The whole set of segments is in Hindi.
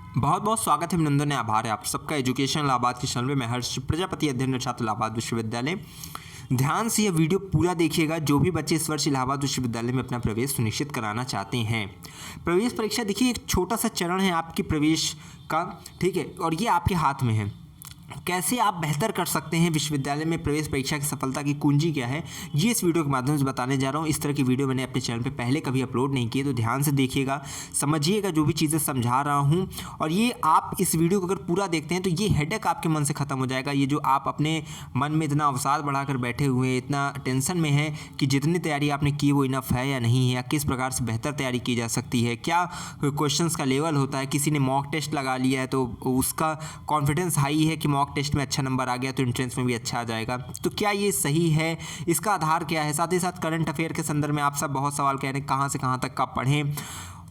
बहुत बहुत स्वागत है, अभिनंदन है, आभार है आप सबका एजुकेशन इलाहाबाद के चैनल में। मैं हर्ष प्रजापति, अध्ययन छात्र इलाहाबाद विश्वविद्यालय। ध्यान से यह वीडियो पूरा देखिएगा। जो भी बच्चे इस वर्ष इलाहाबाद विश्वविद्यालय में अपना प्रवेश सुनिश्चित कराना चाहते हैं, प्रवेश परीक्षा देखिए एक छोटा सा चरण है आपकी प्रवेश का, ठीक है, और ये आपके हाथ में है। कैसे आप बेहतर कर सकते हैं विश्वविद्यालय में प्रवेश परीक्षा की सफलता की कुंजी क्या है, ये इस वीडियो के माध्यम से बताने जा रहा हूँ। इस तरह की वीडियो मैंने अपने चैनल पे पहले कभी अपलोड नहीं की, तो ध्यान से देखिएगा, समझिएगा जो भी चीज़ें समझा रहा हूँ। और ये आप इस वीडियो को अगर पूरा देखते हैं तो ये हेडेक आपके मन से ख़त्म हो जाएगा। ये जो आप अपने मन में इतना अवसाद बढ़ाकर बैठे हुए हैं, इतना टेंशन में है कि जितनी तैयारी आपने की वो इनफ है या नहीं है, या किस प्रकार से बेहतर तैयारी की जा सकती है, क्या क्वेश्चंस का लेवल होता है। किसी ने मॉक टेस्ट लगा लिया है तो उसका कॉन्फिडेंस हाई है कि मॉक टेस्ट में अच्छा नंबर आ गया तो एंट्रेंस में भी अच्छा आ जाएगा, तो क्या ये सही है, इसका आधार क्या है। साथ ही साथ करंट अफेयर के संदर्भ में आप सब बहुत सवाल कह रहे हैं कहाँ से कहाँ तक का पढ़ें,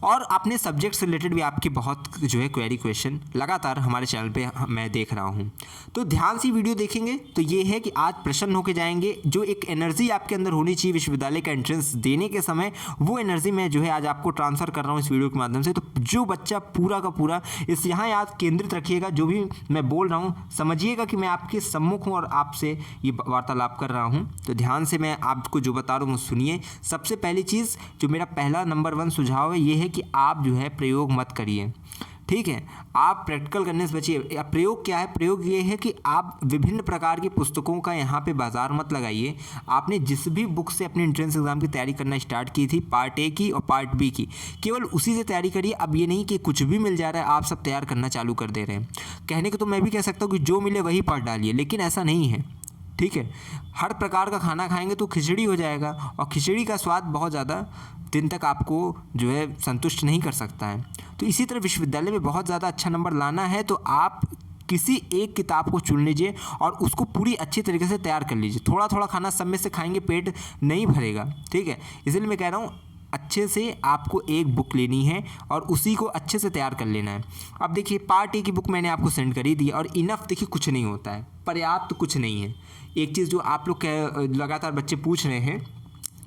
और अपने सब्जेक्ट से रिलेटेड भी आपकी बहुत जो है क्वेरी क्वेश्चन लगातार हमारे चैनल पे मैं देख रहा हूँ। तो ध्यान से वीडियो देखेंगे तो ये है कि आज प्रसन्न होकर जाएंगे। जो एक एनर्जी आपके अंदर होनी चाहिए विश्वविद्यालय का एंट्रेंस देने के समय, वो एनर्जी मैं जो है आज आपको ट्रांसफ़र कर रहा हूँ इस वीडियो के माध्यम से। तो जो बच्चा पूरा का पूरा इस यहाँ याद केंद्रित रखिएगा, जो भी मैं बोल रहा हूँ समझिएगा कि मैं आपके सम्मुख हूँ और आपसे ये वार्तालाप कर रहा हूँ। तो ध्यान से मैं आपको जो बता रहा हूँ सुनिए। सबसे पहली चीज़ जो मेरा पहला नंबर 1 सुझाव है ये है कि आप जो है प्रयोग मत करिए, ठीक है। आप प्रैक्टिकल करने से बचिए। प्रयोग क्या है? प्रयोग ये है कि आप विभिन्न प्रकार की पुस्तकों का यहाँ पे बाजार मत लगाइए। आपने जिस भी बुक से अपने एंट्रेंस एग्जाम की तैयारी करना स्टार्ट की थी, पार्ट ए की और पार्ट बी की, केवल उसी से तैयारी करिए। अब ये नहीं कि कुछ भी मिल जा रहा है आप सब तैयार करना चालू कर दे रहे हैं। कहने को तो मैं भी कह सकता हूँ कि जो मिले वही पढ़ डालिए, लेकिन ऐसा नहीं है, ठीक है। हर प्रकार का खाना खाएंगे तो खिचड़ी हो जाएगा, और खिचड़ी का स्वाद बहुत ज़्यादा दिन तक आपको जो है संतुष्ट नहीं कर सकता है। तो इसी तरह विश्वविद्यालय में बहुत ज़्यादा अच्छा नंबर लाना है तो आप किसी एक किताब को चुन लीजिए और उसको पूरी अच्छी तरीके से तैयार कर लीजिए। थोड़ा थोड़ा खाना सब में से खाएंगे पेट नहीं भरेगा, ठीक है। इसलिए मैं कह रहा हूँ अच्छे से आपको एक बुक लेनी है और उसी को अच्छे से तैयार कर लेना है। अब देखिए पार्ट ए की बुक मैंने आपको सेंड कर ही दी, और इनफ देखिए कुछ नहीं होता है, पर्याप्त कुछ नहीं है। एक चीज़ जो आप लोग लगातार बच्चे पूछ रहे हैं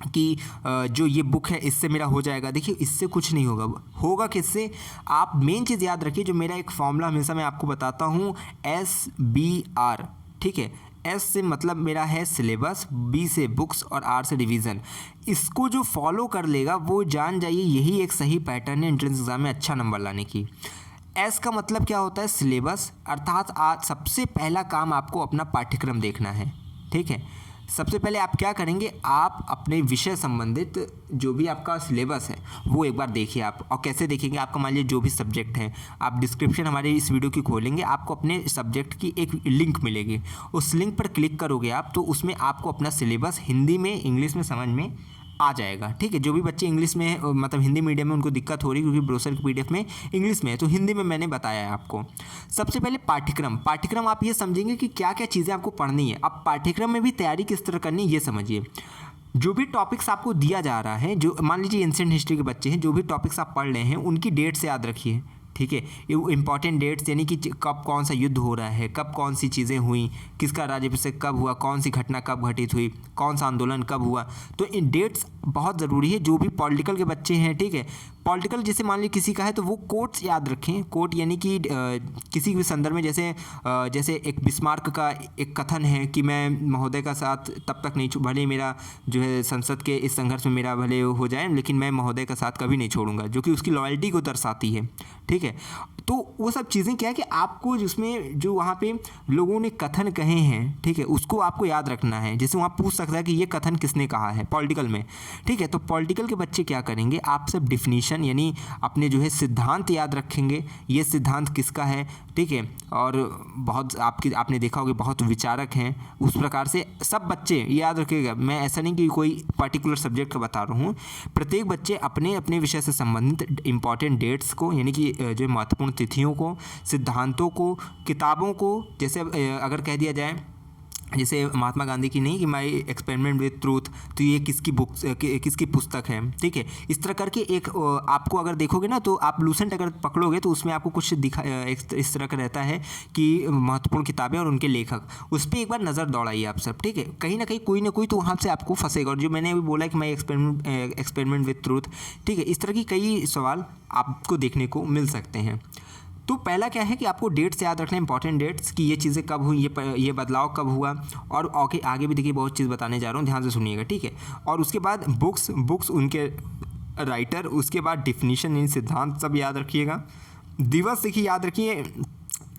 कि जो ये बुक है इससे मेरा हो जाएगा, देखिए इससे कुछ नहीं होगा। होगा किससे? आप मेन चीज़ याद रखिए, जो मेरा एक फॉर्मूला हमेशा मैं आपको बताता हूँ, SBR, ठीक है। S से मतलब मेरा है सिलेबस, B से बुक्स और R से डिवीज़न। इसको जो फॉलो कर लेगा वो जान जाइए यही एक सही पैटर्न है एंट्रेंस एग्जाम में अच्छा नंबर लाने की। S का मतलब क्या होता है? सिलेबस, अर्थात आज सबसे पहला काम आपको अपना पाठ्यक्रम देखना है, ठीक है। सबसे पहले आप क्या करेंगे, आप अपने विषय संबंधित जो भी आपका सिलेबस है वो एक बार देखिए आप। और कैसे देखेंगे? आपका मान लीजिए जो भी सब्जेक्ट है, आप डिस्क्रिप्शन हमारे इस वीडियो की खोलेंगे, आपको अपने सब्जेक्ट की एक लिंक मिलेगी। उस लिंक पर क्लिक करोगे आप तो उसमें आपको अपना सिलेबस हिंदी में इंग्लिश में समझ में आ जाएगा, ठीक है। जो भी बच्चे इंग्लिश में मतलब हिंदी मीडियम में उनको दिक्कत हो रही है क्योंकि ब्रोशर की PDF में इंग्लिश में है, तो हिंदी में मैंने बताया है आपको। सबसे पहले पाठ्यक्रम आप ये समझेंगे कि क्या क्या चीज़ें आपको पढ़नी है। अब पाठ्यक्रम में भी तैयारी किस तरह करनी है ये समझिए। जो भी टॉपिक्स आपको दिया जा रहा है, जो मान लीजिए एंशिएंट हिस्ट्री के बच्चे हैं, जो भी टॉपिक्स आप पढ़ रहे हैं उनकी डेट्स याद रखिए, ठीक है। ये इंपॉर्टेंट डेट्स यानी कि कब कौन सा युद्ध हो रहा है, कब कौन सी चीज़ें हुई, किसका राज्याभिषेक कब हुआ, कौन सी घटना कब घटित हुई, कौन सा आंदोलन कब हुआ, तो इन डेट्स बहुत ज़रूरी है। जो भी पॉलिटिकल के बच्चे हैं, ठीक है, पॉलिटिकल जैसे मान लीजिए किसी का है तो वो कोट्स याद रखें। कोट यानी कि किसी भी संदर्भ में जैसे एक बिस्मार्क का एक कथन है कि मैं महोदय का साथ तब तक नहीं भले मेरा जो है संसद के इस संघर्ष में मेरा भले हो जाए, लेकिन मैं महोदय का साथ कभी नहीं छोड़ूंगा, जो कि उसकी लॉयल्टी को दर्शाती है, ठीक है। तो वो सब चीज़ें क्या है कि आपको जिसमें जो वहाँ पे लोगों ने कथन कहे हैं, ठीक है, उसको आपको याद रखना है। जैसे वहाँ पूछ सकता है कि ये कथन किसने कहा है पॉलिटिकल में, ठीक है। तो पॉलिटिकल के बच्चे क्या करेंगे, आप सब डिफिनीशन यानी अपने जो है सिद्धांत याद रखेंगे, ये सिद्धांत किसका है, ठीक है। और बहुत आपने देखा होगा बहुत विचारक हैं, उस प्रकार से सब बच्चे याद रखिएगा। मैं ऐसा नहीं कि कोई पर्टिकुलर सब्जेक्ट का बता रहा हूँ, प्रत्येक बच्चे अपने अपने विषय से संबंधित इंपॉर्टेंट डेट्स को यानी कि जो महत्वपूर्ण तिथियों को, सिद्धांतों को, किताबों को, जैसे अगर कह दिया जाए जैसे महात्मा गांधी की नहीं कि माई एक्सपेरिमेंट विद ट्रूथ, तो ये किसकी बुक किसकी पुस्तक है, ठीक है। इस तरह करके एक आपको अगर देखोगे ना तो आप लूसेंट अगर पकड़ोगे तो उसमें आपको कुछ इस तरह का रहता है कि महत्वपूर्ण किताबें और उनके लेखक, उस पर एक बार नज़र दौड़ाइए आप सब, ठीक है। कहीं ना कोई तो वहाँ से आपको फंसेगा। और जो मैंने अभी बोला कि माई एक्सपेरिमेंट विद ट्रूथ, ठीक है, इस तरह की कई सवाल आपको देखने को मिल सकते हैं। तो पहला क्या है कि आपको डेट्स याद रखना है, इंपॉर्टेंट डेट्स कि ये चीज़ें कब हुई, ये बदलाव कब हुआ, और आगे भी देखिए बहुत चीज़ बताने जा रहा हूँ, ध्यान से सुनिएगा, ठीक है। और उसके बाद बुक्स उनके राइटर, उसके बाद डिफिनीशन, इन सिद्धांत सब याद रखिएगा। दिवस देखिए याद रखिए,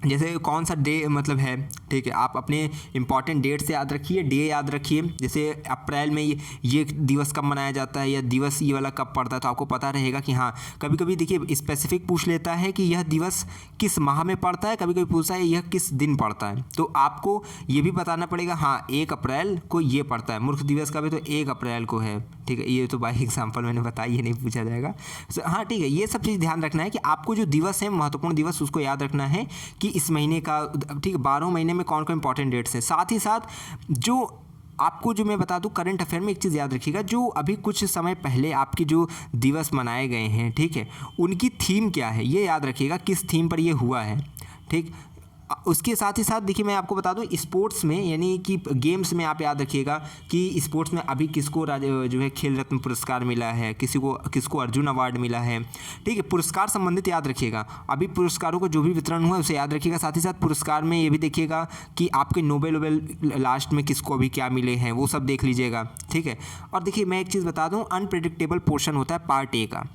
जैसे कौन सा डे मतलब है, ठीक है। आप अपने इंपॉर्टेंट डेट से याद रखिए, डे याद रखिए। जैसे अप्रैल में ये दिवस कब मनाया जाता है, या दिवस ये वाला कब पड़ता है, तो आपको पता रहेगा कि हाँ। कभी कभी देखिए स्पेसिफिक पूछ लेता है कि यह दिवस किस माह में पड़ता है, कभी कभी पूछता है यह किस दिन पड़ता है, तो आपको ये भी बताना पड़ेगा, हाँ 1 अप्रैल को ये पड़ता है। मूर्ख दिवस कब है, तो 1 अप्रैल को है, ठीक है। ये तो बाई एग्जाम्पल मैंने बताया, ये नहीं पूछा जाएगा। हाँ ठीक है, ये सब चीज़ ध्यान रखना है कि आपको जो दिवस है, महत्वपूर्ण दिवस, उसको याद रखना है कि इस महीने का, ठीक है, 12 महीने में कौन कौन इंपॉर्टेंट डेट्स हैं। साथ ही साथ जो आपको जो मैं बता दूं करंट अफेयर में एक चीज़ याद रखिएगा, जो अभी कुछ समय पहले आपके जो दिवस मनाए गए हैं, ठीक है, उनकी थीम क्या है ये याद रखिएगा, किस थीम पर ये हुआ है, ठीक। उसके साथ ही साथ देखिए मैं आपको बता दूं, स्पोर्ट्स में यानी कि गेम्स में आप याद रखिएगा कि स्पोर्ट्स में अभी किसको जो है खेल रत्न पुरस्कार मिला है, किसको अर्जुन अवार्ड मिला है, ठीक है। पुरस्कार संबंधित याद रखिएगा, अभी पुरस्कारों का जो भी वितरण हुआ है उसे याद रखिएगा। साथ ही साथ पुरस्कार में ये भी देखिएगा कि आपके नोबेल लास्ट में किसको अभी क्या मिले हैं, वो सब देख लीजिएगा, ठीक है। और देखिए मैं एक चीज़ बता दूँ, अनप्रेडिक्टेबल पोर्शन होता है पार्ट ए का।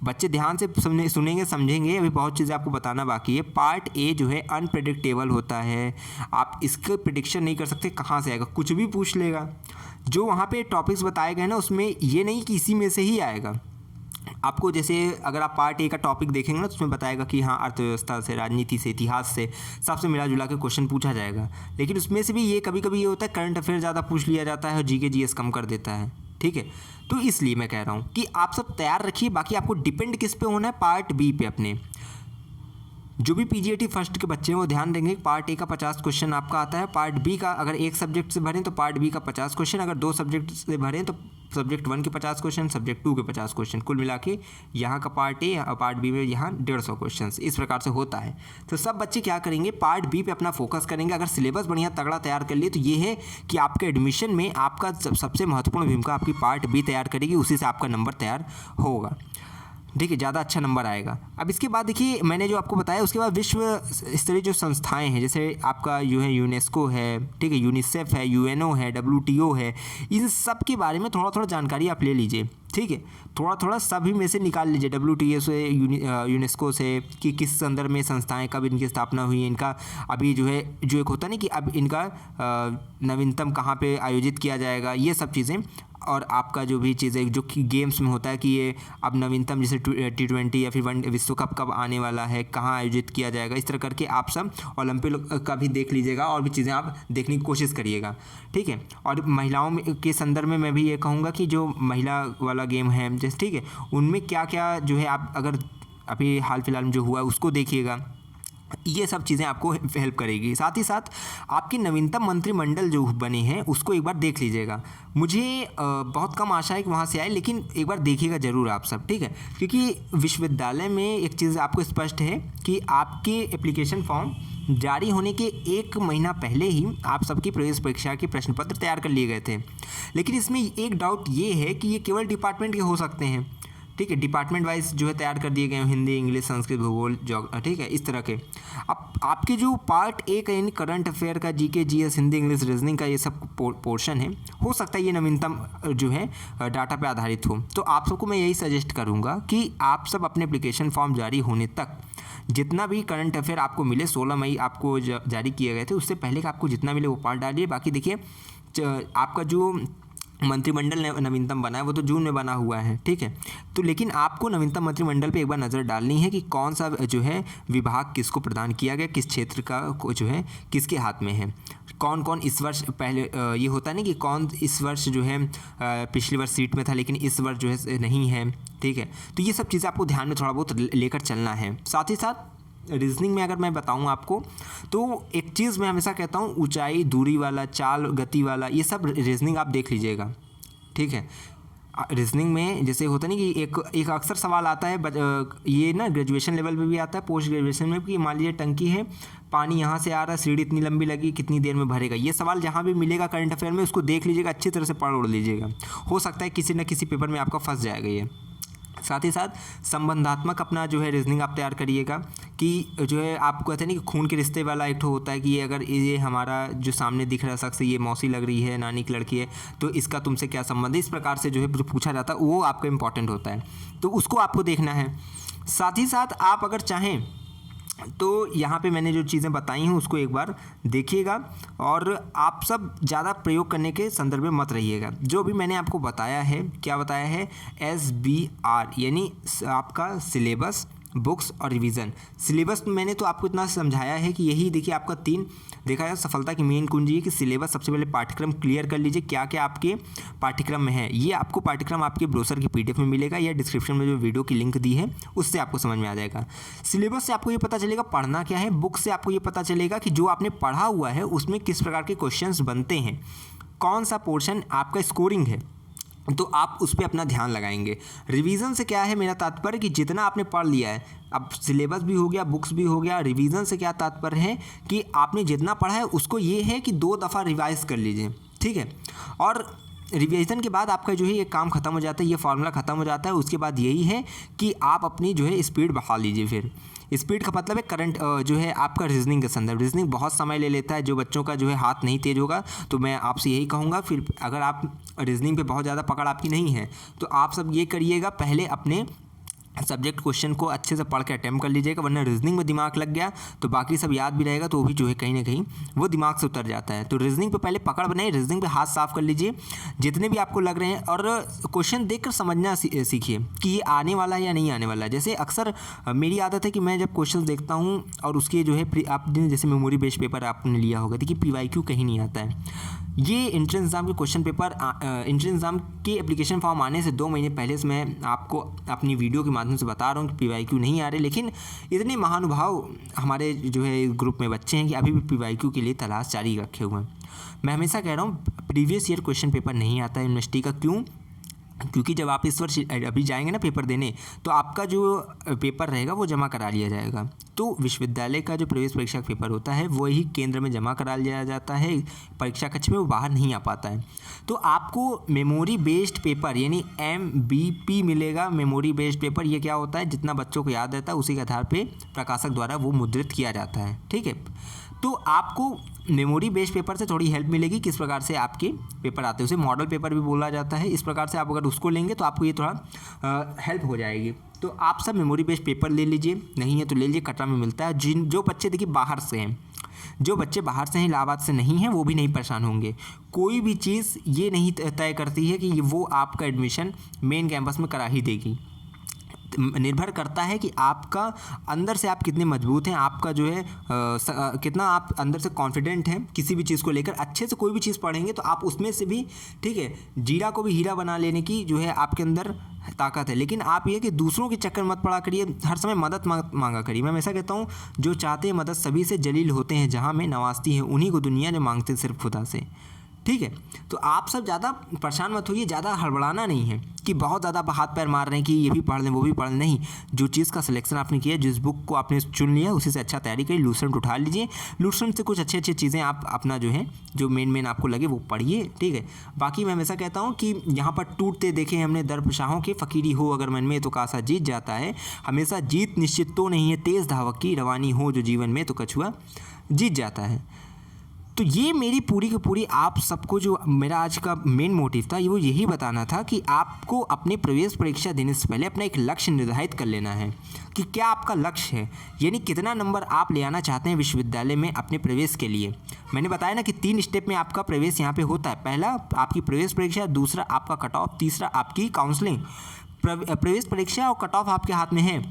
बच्चे ध्यान से सुनेंगे, समझेंगे, अभी बहुत चीज़ें आपको बताना बाकी है। पार्ट ए जो है अनप्रेडिक्टेबल होता है, आप इसका प्रिडिक्शन नहीं कर सकते कहाँ से आएगा, कुछ भी पूछ लेगा। जो वहाँ पे टॉपिक्स बताए गए ना, उसमें ये नहीं कि इसी में से ही आएगा। आपको जैसे अगर आप पार्ट ए का टॉपिक देखेंगे ना, तो उसमें बताएगा कि हाँ अर्थव्यवस्था से, राजनीति से, इतिहास से, सबसे मिला जुला के क्वेश्चन पूछा जाएगा। लेकिन उसमें से भी ये कभी कभी ये होता है करंट अफेयर ज़्यादा पूछ लिया जाता है और जीके जीएस कम कर देता है, ठीक है। तो इसलिए मैं कह रहा हूँ कि आप सब तैयार रखिए। बाकी आपको डिपेंड किस पे होना है, पार्ट बी पे। अपने जो भी पीजीटी फर्स्ट के बच्चे हैं वो ध्यान देंगे, पार्ट ए का 50 क्वेश्चन आपका आता है, पार्ट बी का अगर एक सब्जेक्ट से भरें तो पार्ट बी का 50 क्वेश्चन, अगर 2 सब्जेक्ट से भरें तो सब्जेक्ट 1 के 50 क्वेश्चन, सब्जेक्ट 2 के 50 क्वेश्चन, कुल मिला के यहाँ का पार्ट ए और पार्ट बी में यहाँ 150 क्वेश्चन, इस प्रकार से होता है। तो सब बच्चे क्या करेंगे, पार्ट बी पे अपना फोकस करेंगे। अगर सिलेबस बढ़िया तगड़ा तैयार कर लिए तो ये है कि आपके एडमिशन में आपका सबसे महत्वपूर्ण भूमिका आपकी पार्ट बी तैयार करेगी, उसी से आपका नंबर तैयार होगा, ठीक है, ज़्यादा अच्छा नंबर आएगा। अब इसके बाद देखिए मैंने जो आपको बताया, उसके बाद विश्व स्तरीय जो संस्थाएं हैं, जैसे आपका जो है यूनेस्को है, ठीक है, यूनिसेफ है, यूएनओ है, डब्ल्यूटीओ है, इन सब के बारे में थोड़ा थोड़ा जानकारी आप ले लीजिए, ठीक है। थोड़ा थोड़ा सभी में से निकाल लीजिए, डब्ल्यूटीओ से, यूनेस्को से, कि किस संदर्भ में संस्थाएं, कब इनकी स्थापना हुई, इनका अभी जो है जो एक होता नहीं कि अब इनका नवीनतम कहाँ पे आयोजित किया जाएगा, ये सब चीज़ें। और आपका जो भी चीज़ें जो कि गेम्स में होता है कि ये अब नवीनतम जैसे T20 या फिर विश्व कप कब आने वाला है, कहाँ आयोजित किया जाएगा, इस तरह करके आप सब ओलंपिक का भी देख लीजिएगा और भी चीज़ें आप देखने की कोशिश करिएगा, ठीक है। और महिलाओं के संदर्भ में मैं भी ये कहूँगा कि जो महिला वाला गेम है जैसे, ठीक है, उनमें क्या क्या जो है आप अगर अभी हाल फिलहाल में जो हुआ उसको देखिएगा, ये सब चीज़ें आपको हेल्प करेगी। साथ ही साथ आपके नवीनतम मंत्रिमंडल जो बने हैं उसको एक बार देख लीजिएगा। मुझे बहुत कम आशा है कि वहाँ से आए, लेकिन एक बार देखिएगा ज़रूर आप सब, ठीक है। क्योंकि विश्वविद्यालय में एक चीज़ आपको स्पष्ट है कि आपके एप्लीकेशन फॉर्म जारी होने के 1 महीना पहले ही आप सबकी प्रवेश परीक्षा के प्रश्न पत्र तैयार कर लिए गए थे। लेकिन इसमें एक डाउट ये है कि ये केवल डिपार्टमेंट के हो सकते हैं, ठीक है, डिपार्टमेंट वाइज जो है तैयार कर दिए गए हैं, हिंदी, इंग्लिश, संस्कृत, भूगोल, ठीक है, इस तरह के। अब आपके जो पार्ट ए का यानी करंट अफेयर का, GK GS, Hindi, English, reasoning का ये सब पोर्शन है, हो सकता है ये नवीनतम जो है डाटा पे आधारित हो। तो आप सबको मैं यही सजेस्ट करूँगा कि आप सब अपने एप्लीकेशन फॉर्म जारी होने तक जितना भी करंट अफेयर आपको मिले, 16 मई आपको जारी किए गए थे, उससे पहले का आपको जितना मिले वो पार्ट डालिए। बाकी देखिए आपका जो मंत्रिमंडल नवीनतम बना है वो तो जून में बना हुआ है, ठीक है। तो लेकिन आपको नवीनतम मंत्रिमंडल पे एक बार नज़र डालनी है कि कौन सा जो है विभाग किसको प्रदान किया गया, किस क्षेत्र का जो है किसके हाथ में है, कौन कौन इस वर्ष पहले ये होता है ना कि कौन इस वर्ष जो है पिछले वर्ष सीट में था लेकिन इस वर्ष जो है नहीं है, ठीक है। तो ये सब चीज़ें आपको ध्यान में थोड़ा बहुत लेकर चलना है। साथ ही साथ रीजनिंग में अगर मैं बताऊं आपको, तो एक चीज़ मैं हमेशा कहता हूं, ऊंचाई, दूरी वाला, चाल, गति वाला, ये सब रीजनिंग आप देख लीजिएगा, ठीक है। रीजनिंग में जैसे होता नहीं कि एक अक्सर सवाल आता है, ये ना ग्रेजुएशन लेवल पे भी आता है, पोस्ट ग्रेजुएशन में, कि मान लीजिए टंकी है, पानी यहाँ से आ रहा है, सीढ़ी इतनी लंबी लगी, कितनी देर में भरेगा। ये सवाल जहाँ भी मिलेगा करंट अफेयर में उसको देख लीजिएगा, अच्छी तरह से पढ़ उड़ लीजिएगा, हो सकता है किसी न किसी पेपर में आपका फंस जाएगा ये। साथ ही साथ संबंधात्मक अपना जो है रीजनिंग आप तैयार करिएगा कि जो है आप कहते हैं ना कि खून के रिश्ते वाला एक ठो होता है कि ये अगर ये हमारा जो सामने दिख रहा शख्स ये मौसी लग रही है, नानी की लड़की है, तो इसका तुमसे क्या संबंध है, इस प्रकार से जो है जो पूछा जाता है वो आपका इंपॉर्टेंट होता है, तो उसको आपको देखना है। साथ ही साथ आप अगर चाहें तो यहाँ पे मैंने जो चीज़ें बताई हैं उसको एक बार देखिएगा और आप सब ज़्यादा प्रयोग करने के संदर्भ में मत रहिएगा। जो भी मैंने आपको बताया है, क्या बताया है, SBR यानी आपका सिलेबस, बुक्स और रिवीजन। सिलेबस मैंने तो आपको इतना समझाया है कि यही देखिए आपका 3 देखा है सफलता की मेन कुंजी है कि सिलेबस, सबसे पहले पाठ्यक्रम क्लियर कर लीजिए क्या क्या आपके पाठ्यक्रम में है। ये आपको पाठ्यक्रम आपके ब्रोशर की PDF में मिलेगा या डिस्क्रिप्शन में जो वीडियो की लिंक दी है उससे आपको समझ में आ जाएगा। सिलेबस से आपको ये पता चलेगा पढ़ना क्या है, बुक से आपको ये पता चलेगा कि जो आपने पढ़ा हुआ है उसमें किस प्रकार के क्वेश्चंस बनते हैं, कौन सा पोर्शन आपका स्कोरिंग है, तो आप उस पर अपना ध्यान लगाएंगे। रिवीजन से क्या है मेरा तात्पर्य कि जितना आपने पढ़ लिया है, अब सिलेबस भी हो गया, बुक्स भी हो गया, रिवीजन से क्या तात्पर्य है कि आपने जितना पढ़ा है उसको ये है कि 2 दफ़ा रिवाइज कर लीजिए, ठीक है। और रिवीजन के बाद आपका जो है ये काम खत्म हो जाता है, ये फार्मूला खत्म हो जाता है। उसके बाद यही है कि आप अपनी जो है स्पीड बढ़ा लीजिए। फिर स्पीड का मतलब है करंट जो है आपका रीजनिंग का संदर्भ। रीजनिंग बहुत समय ले लेता है, जो बच्चों का जो है हाथ नहीं तेज होगा, तो मैं आपसे यही कहूँगा फिर अगर आप रीजनिंग पे बहुत ज़्यादा पकड़ आपकी नहीं है तो आप सब ये करिएगा, पहले अपने सब्जेक्ट क्वेश्चन को अच्छे से पढ़ के अटैम्प्ट कर लीजिएगा, वरना रीजनिंग में दिमाग लग गया तो बाकी सब याद भी रहेगा तो वो भी जो है कहीं ना कहीं वो दिमाग से उतर जाता है। तो रीजनिंग पे पहले पकड़ बनाइए, रीजनिंग पे हाथ साफ कर लीजिए जितने भी आपको लग रहे हैं, और क्वेश्चन देखकर समझना सीखिए कि ये आने वाला है या नहीं आने वाला है। जैसे अक्सर मेरी आदत है कि मैं जब क्वेश्चन देखता हूँ और उसके जो है आपने जैसे मेमोरी बेस्ड पेपर आपने लिया होगा, देखिए PYQ कहीं नहीं आता है। ये एंट्रेंस एग्ज़ाम के क्वेश्चन पेपर एंट्रेंस एग्ज़ाम के एप्लीकेशन फॉर्म आने से 2 महीने पहले से मैं आपको अपनी वीडियो के माध्यम से बता रहा हूँ कि PYQ नहीं आ रहे, लेकिन इतने महानुभाव हमारे जो है ग्रुप में बच्चे हैं कि अभी भी PYQ के लिए तलाश जारी रखे हुए हैं। मैं हमेशा कह रहा हूँ प्रीवियस ईयर क्वेश्चन पेपर नहीं आता है यूनिवर्सिटी का। क्यों? क्योंकि जब आप इस वर्ष अभी जाएंगे ना पेपर देने, तो आपका जो पेपर रहेगा वो जमा करा लिया जाएगा। तो विश्वविद्यालय का जो प्रवेश परीक्षा का पेपर होता है वही केंद्र में जमा करा लिया जाता है, परीक्षा कक्ष में वो बाहर नहीं आ पाता है। तो आपको मेमोरी बेस्ड पेपर यानी MBP मिलेगा। मेमोरी बेस्ड पेपर ये क्या होता है, जितना बच्चों को याद रहता है उसी के आधार पर प्रकाशक द्वारा वो मुद्रित किया जाता है, ठीक है। तो आपको मेमोरी बेस्ड पेपर से थोड़ी हेल्प मिलेगी, किस प्रकार से आपके पेपर आते हैं, उसे मॉडल पेपर भी बोला जाता है। इस प्रकार से आप अगर उसको लेंगे तो आपको ये थोड़ा हेल्प हो जाएगी। तो आप सब मेमोरी बेस्ड पेपर ले लीजिए, नहीं है तो ले लीजिए, कटरा में मिलता है। जो बच्चे देखिए बाहर से हैं, जो बच्चे बाहर से हैं, इलाहाबाद से नहीं हैं, वो भी नहीं परेशान होंगे। कोई भी चीज़ ये नहीं तय करती है कि वो आपका एडमिशन मेन कैंपस में करा ही देगी। निर्भर करता है कि आपका अंदर से आप कितने मजबूत हैं, आपका जो है कितना आप अंदर से कॉन्फिडेंट हैं किसी भी चीज़ को लेकर। अच्छे से कोई भी चीज़ पढ़ेंगे तो आप उसमें से भी, ठीक है, जीरा को भी हीरा बना लेने की जो है आपके अंदर ताकत है। लेकिन आप ये कि दूसरों के चक्कर मत पड़ा करिए, हर समय मदद मांगा करिए। मैं हमेशा कहता हूँ जो चाहते हैं मदद सभी से जलील होते हैं, जहाँ में नवाजती है उन्हीं को दुनिया जो मांगते सिर्फ खुदा से, ठीक है। तो आप सब ज़्यादा परेशान मत होइए, ज़्यादा हड़बड़ाना नहीं है कि बहुत ज़्यादा हाथ पैर मार रहे हैं कि ये भी पढ़ लें वो भी पढ़ लें। नहीं, जो चीज़ का सिलेक्शन आपने किया, जिस बुक को आपने चुन लिया उसी से अच्छा तैयारी करिए। लूसेंट उठा लीजिए, लूसेंट से कुछ अच्छी अच्छी चीज़ें आप अपना जो है जो मेन आपको लगे वो पढ़िए, ठीक है। बाकी मैं हमेशा कहता हूँ कि यहाँ पर टूटते देखे हमने दर्प शाहों के, फ़कीरी हो अगर मन में तो कासा जीत जाता है। हमेशा जीत निश्चित तो नहीं है, तेज़ धावक की रवानी हो जो जीवन में तो कछुआ जीत जाता है। तो ये मेरी पूरी की पूरी आप सबको जो मेरा आज का मेन मोटिव था वो यही बताना था कि आपको अपने प्रवेश परीक्षा देने से पहले अपना एक लक्ष्य निर्धारित कर लेना है कि क्या आपका लक्ष्य है, यानी कितना नंबर आप ले आना चाहते हैं विश्वविद्यालय में अपने प्रवेश के लिए। मैंने बताया ना कि 3 स्टेप में आपका प्रवेश यहाँ पे होता है। पहला आपकी प्रवेश परीक्षा, दूसरा आपका कट ऑफ, तीसरा आपकी काउंसलिंग। प्रवेश परीक्षा और कट ऑफ आपके हाथ में है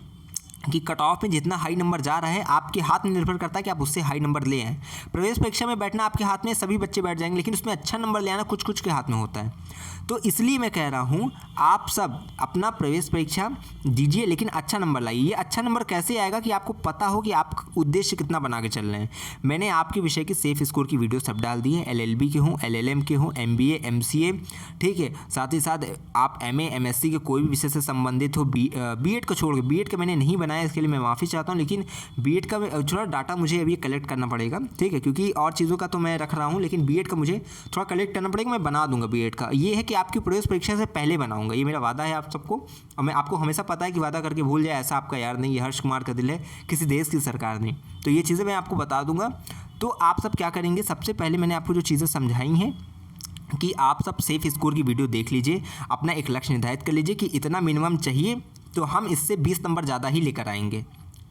कि कट ऑफ में जितना हाई नंबर जा रहा है आपके हाथ में निर्भर करता है कि आप उससे हाई नंबर ले आएँ। प्रवेश परीक्षा में बैठना आपके हाथ में, सभी बच्चे बैठ जाएंगे, लेकिन उसमें अच्छा नंबर ले आना कुछ कुछ के हाथ में होता है। तो इसलिए मैं कह रहा हूँ आप सब अपना प्रवेश परीक्षा दीजिए, लेकिन अच्छा नंबर लाइए। ये अच्छा नंबर कैसे आएगा कि आपको पता हो कि आप उद्देश्य कितना बना के चल रहे हैं। मैंने आपके विषय की सेफ स्कोर की वीडियो सब डाल दी है, LLB के हों, LLM के हों, MBA MCA, ठीक है। साथ ही साथ आप MA MSc के कोई भी विषय से संबंधित हो, B.Ed को छोड़ के, B.Ed के मैंने नहीं बनाया, इसके लिए मैं माफ़ी चाहता हूँ। लेकिन बीएड का थोड़ा डाटा मुझे अभी कलेक्ट करना पड़ेगा, ठीक है, क्योंकि और चीज़ों का तो मैं रख रहा हूँ, लेकिन बीएड का मुझे थोड़ा कलेक्ट करना पड़ेगा। मैं बना दूंगा बीएड का। ये है कि आपकी प्रवेश परीक्षा से पहले बनाऊंगा, ये मेरा वादा है आप सबको। और मैं आपको हमेशा पता है कि वादा करके भूल जाए, ऐसा आपका यार नहीं, ये हर्ष कुमार का दिल है, किसी देश की सरकार नहीं। तो ये चीज़ें मैं आपको बता दूंगा। तो आप सब क्या करेंगे, सबसे पहले मैंने आपको जो चीज़ें समझाई हैं कि आप सब सेफ स्कोर की वीडियो देख लीजिए, अपना एक लक्ष्य निर्धारित कर लीजिए कि इतना मिनिमम चाहिए, तो हम इससे 20 नंबर ज़्यादा ही लेकर आएंगे,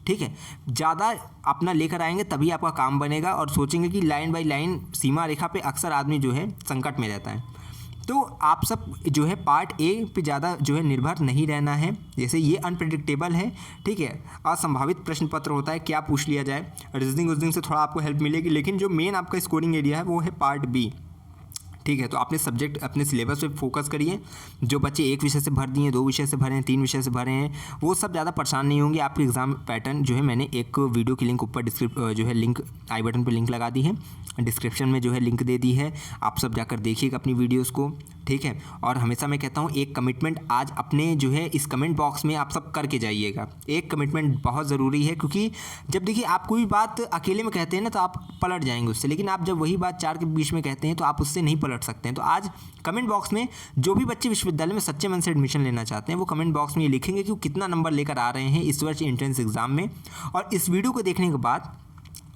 ठीक है। ज़्यादा अपना लेकर आएंगे तभी आपका काम बनेगा। और सोचेंगे कि लाइन बाय लाइन सीमा रेखा पे अक्सर आदमी जो है संकट में रहता है। तो आप सब जो है पार्ट ए पे ज़्यादा जो है निर्भर नहीं रहना है। जैसे ये अनप्रेडिक्टेबल है, ठीक है, असंभावित प्रश्न पत्र होता है, क्या पूछ लिया जाए, रीजनिंग से थोड़ा आपको हेल्प मिलेगी। लेकिन जो मेन आपका स्कोरिंग एरिया है वो है पार्ट बी, ठीक है। तो अपने सब्जेक्ट, अपने सिलेबस पे फोकस करिए। जो बच्चे एक विषय से भर दिए, 2 विषय से भरे हैं, 3 विषय से भरे हैं, वो सब ज़्यादा परेशान नहीं होंगे। आपके एग्जाम पैटर्न जो है, मैंने एक वीडियो की लिंक ऊपर जो है लिंक आई बटन पे लिंक लगा दी है, डिस्क्रिप्शन में जो है लिंक दे दी है, आप सब जाकर देखिएगा अपनी वीडियोज़ को, ठीक है। और हमेशा मैं कहता हूँ एक कमिटमेंट आज अपने जो है इस कमेंट बॉक्स में आप सब करके जाइएगा। एक कमिटमेंट बहुत ज़रूरी है, क्योंकि जब देखिए आप कोई बात अकेले में कहते हैं ना तो आप पलट जाएंगे उससे, लेकिन आप जब वही बात 4 के बीच में कहते हैं तो आप उससे नहीं पलट सकते हैं। तो आज कमेंट बॉक्स में जो भी बच्चे विश्वविद्यालय में सच्चे मन से एडमिशन लेना चाहते हैं वो कमेंट बॉक्स में ये लिखेंगे कि वो कितना नंबर लेकर आ रहे हैं इस वर्ष एंट्रेंस एग्जाम में। और इस वीडियो को देखने के बाद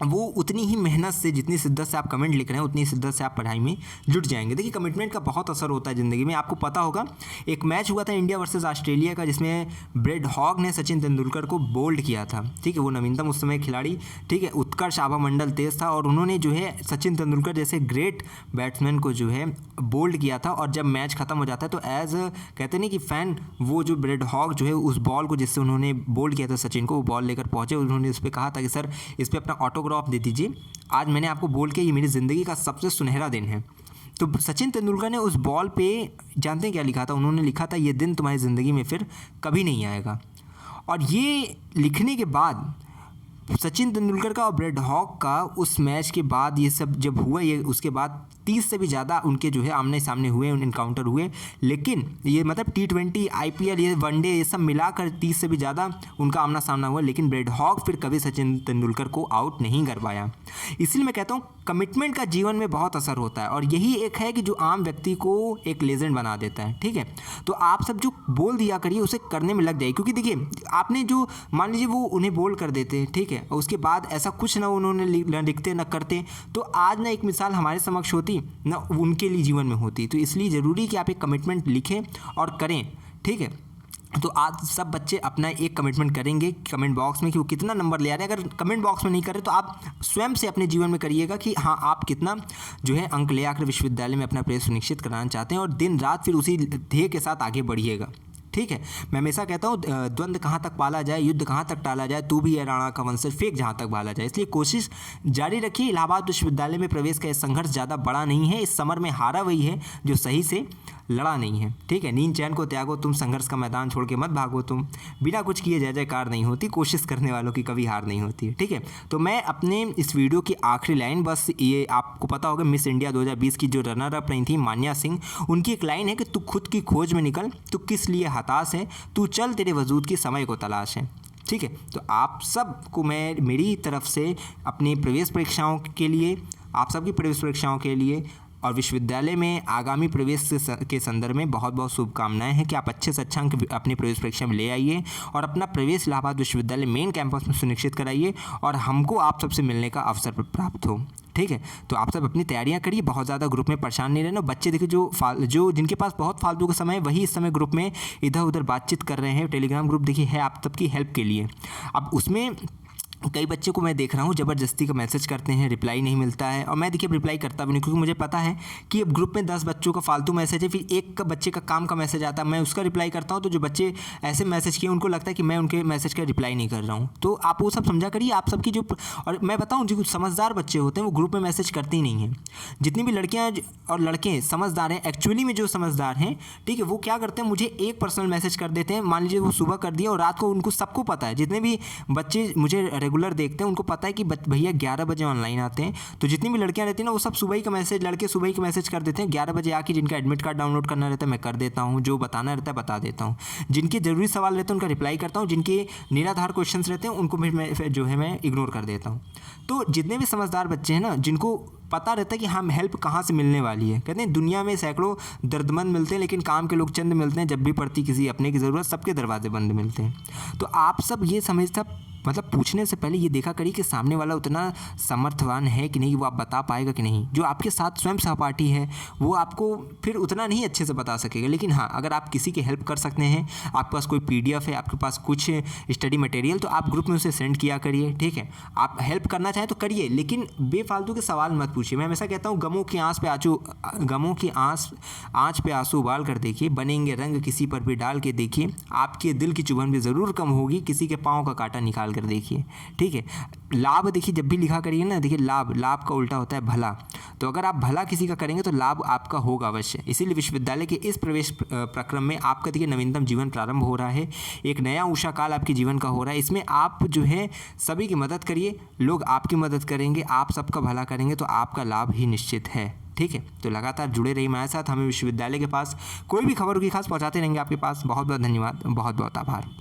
वो उतनी ही मेहनत से, जितनी शिद्दत से आप कमेंट लिख रहे हैं, उतनी शिद्दत से आप पढ़ाई में जुट जाएंगे। देखिए कमिटमेंट का बहुत असर होता है ज़िंदगी में। आपको पता होगा एक मैच हुआ था इंडिया वर्सेस ऑस्ट्रेलिया का, जिसमें ब्रेड हॉग ने सचिन तेंदुलकर को बोल्ड किया था, ठीक है। वो नवीनतम उस समय खिलाड़ी, ठीक है, उत्कर्ष आभा मंडल तेज था, और उन्होंने जो है सचिन तेंदुलकर जैसे ग्रेट बैट्समैन को जो है बोल्ड किया था। और जब मैच खत्म हो जाता है तो एज कहते नहीं कि फ़ैन, वो जो ब्रेड हॉग जो है उस बॉल को जिससे उन्होंने बोल्ड किया था सचिन को, वो बॉल लेकर पहुँचे, उन्होंने उस पर कहा था कि सर इस पर अपना ऑटोग्राफ दे दीजिए, आज मैंने आपको बोल के ये मेरी ज़िंदगी का सबसे सुनहरा दिन है। तो सचिन तेंदुलकर ने उस बॉल पे जानते हैं क्या लिखा था? उन्होंने लिखा था ये दिन तुम्हारी ज़िंदगी में फिर कभी नहीं आएगा। और ये लिखने के बाद सचिन तेंदुलकर का और ब्रेड हॉग का उस मैच के बाद ये सब जब हुआ, ये उसके बाद 30 से भी ज़्यादा उनके जो है आमने सामने हुए, इनकाउंटर हुए। लेकिन ये मतलब T20, IPL, ये वनडे, ये सब मिलाकर 30 से भी ज़्यादा उनका आमना सामना हुआ, लेकिन ब्रेड हॉग फिर कभी सचिन तेंदुलकर को आउट नहीं कर पाया। इसलिए मैं कहता हूँ कमिटमेंट का जीवन में बहुत असर होता है, और यही एक है कि जो आम व्यक्ति को एक लेजेंड बना देता है, ठीक है। तो आप सब जो बोल दिया करिए उसे करने में लग जाइए, क्योंकि देखिए आपने जो मान लीजिए वो उन्हें बोल कर देते, ठीक है, और उसके बाद ऐसा कुछ ना उन्होंने लिखते ना करते, तो आज ना एक मिसाल हमारे समक्ष होती ना उनके लिए जीवन में होती। तो इसलिए ज़रूरी कि आप एक कमिटमेंट लिखें और करें, ठीक है। तो आज सब बच्चे अपना एक कमिटमेंट करेंगे कमेंट बॉक्स में कि वो कितना नंबर ले आ रहे हैं। अगर कमेंट बॉक्स में नहीं करें तो आप स्वयं से अपने जीवन में करिएगा कि हाँ आप कितना जो है अंक ले आकर विश्वविद्यालय में अपना प्रवेश सुनिश्चित कराना चाहते हैं, और दिन रात फिर उसी ध्येय के साथ आगे बढ़िएगा, ठीक है। मैं हमेशा कहता हूँ द्वंद्व कहाँ तक पाला जाए, युद्ध कहाँ तक टाला जाए, तू भी है राणा का वंशज, फेंक जहाँ तक भाला जाए। इसलिए कोशिश जारी रखिए। इलाहाबाद विश्वविद्यालय में प्रवेश का संघर्ष ज़्यादा बड़ा नहीं है। इस समर में हारा वही है जो सही से लड़ा नहीं है, ठीक है। नींद चैन को त्यागो तुम, संघर्ष का मैदान छोड़ के मत भागो तुम, बिना कुछ किए जय जयकार नहीं होती, कोशिश करने वालों की कभी हार नहीं होती, ठीक है। तो मैं अपने इस वीडियो की आखिरी लाइन, बस ये आपको पता होगा मिस इंडिया 2020 की जो रनर अप रही थी मान्या सिंह, उनकी एक लाइन है कि तू खुद की खोज में निकल, तू किस लिए हताश है, तू चल तेरे वजूद की समय को तलाश है, ठीक है। तो आप सबको मैं मेरी तरफ से अपनी प्रवेश परीक्षाओं के लिए, आप सबकी प्रवेश परीक्षाओं के लिए और विश्वविद्यालय में आगामी प्रवेश के संदर्भ में बहुत बहुत शुभकामनाएं हैं कि आप अच्छे से अच्छा अंक अपनी प्रवेश परीक्षा में ले आइए और अपना प्रवेश इलाहाबाद विश्वविद्यालय मेन कैंपस में सुनिश्चित कराइए, और हमको आप सबसे मिलने का अवसर प्राप्त हो, ठीक है। तो आप सब अपनी तैयारियां करिए, बहुत ज़्यादा ग्रुप में परेशान नहीं रहना। बच्चे देखिए जो जिनके पास बहुत फालतू का समय है वही इस समय ग्रुप में इधर उधर बातचीत कर रहे हैं। टेलीग्राम ग्रुप देखिए है आप सबकी हेल्प के लिए। अब उसमें कई बच्चे को मैं देख रहा हूँ ज़बरदस्ती का मैसेज करते हैं, रिप्लाई नहीं मिलता है, और मैं देखिए रिप्लाई करता भी नहीं, क्योंकि मुझे पता है कि अब ग्रुप में 10 बच्चों का फालतू मैसेज है, फिर एक का बच्चे का काम का मैसेज आता है, मैं उसका रिप्लाई करता हूँ, तो जो बच्चे ऐसे मैसेज किए उनको लगता है कि मैं उनके मैसेज का रिप्लाई नहीं कर रहा हूँ। तो आप वो सब समझा करिए। आप सबकी जो, और मैं बताऊँ जो समझदार बच्चे होते हैं वो ग्रुप में मैसेज करते ही नहीं हैं। जितनी भी लड़कियाँ और लड़के समझदार हैं, एक्चुअली में जो समझदार हैं, ठीक है, वो क्या करते हैं, मुझे एक पर्सनल मैसेज कर देते हैं। मान लीजिए वो सुबह कर दिया और रात को उनको सबको पता है, जितने भी बच्चे मुझे रेगुलर देखते हैं, उनको पता है कि भैया 11 बजे ऑनलाइन आते हैं, तो जितनी भी लड़कियां रहती हैं ना वो सब सुबह ही का मैसेज, लड़के सुबह ही का मैसेज कर देते हैं, 11 बजे आके जिनका एडमिट कार्ड डाउनलोड करना रहता है मैं कर देता हूँ, जो बताना रहता है बता देता हूँ, जिनके जरूरी सवाल रहते हैं उनका रिप्लाई करता हूँ, जिनके निराधार क्वेश्चंस रहते हैं उनको फिर जो है मैं इग्नोर कर देता हूँ। तो जितने भी समझदार बच्चे हैं ना, जिनको पता रहता है कि हम हेल्प कहाँ से मिलने वाली है, कहते हैं दुनिया में सैकड़ों दर्दमंद मिलते हैं लेकिन काम के लोग चंद मिलते हैं, जब भी पड़ती किसी अपने की ज़रूरत सबके दरवाजे बंद मिलते हैं। तो आप सब ये समझता मतलब पूछने से पहले ये देखा करिए कि सामने वाला उतना समर्थवान है कि नहीं, वो आप बता पाएगा कि नहीं। जो आपके साथ स्वयं सहपाठी है वो आपको फिर उतना नहीं अच्छे से बता सकेगा, लेकिन हाँ अगर आप किसी की हेल्प कर सकते हैं, आपके पास कोई PDF है, आपके पास कुछ स्टडी मटेरियल, तो आप ग्रुप में उसे सेंड किया करिए, ठीक है। आप हेल्प करना चाहें तो करिए, लेकिन बेफालतू के सवाल मत पूछिए। मैं हमेशा कहता हूँ गमों की आँच पे आंसू उबाल कर देखिए, बनेंगे रंग किसी पर भी डाल के देखिए, आपके दिल की चुभन भी ज़रूर कम होगी, किसी के पाँव का कांटा निकाल कर देखिए, ठीक है। लाभ देखिए जब भी लिखा करिए ना, देखिए लाभ का उल्टा होता है भला, तो अगर आप भला किसी का करेंगे तो लाभ आपका होगा अवश्य। इसीलिए विश्वविद्यालय के इस प्रवेश प्रक्रम में आपका देखिए नवीनतम जीवन प्रारंभ हो रहा है, एक नया उषा काल आपके जीवन का हो रहा है। इसमें आप जो है सभी की मदद करिए, लोग आपकी मदद करेंगे, आप सबका भला करेंगे तो आपका लाभ ही निश्चित है, ठीक है। तो लगातार जुड़े रहिए हमारे साथ, हमें विश्वविद्यालय के पास कोई भी खबर की खास पहुंचाते रहेंगे आपके पास। बहुत बहुत धन्यवाद, बहुत बहुत आभार।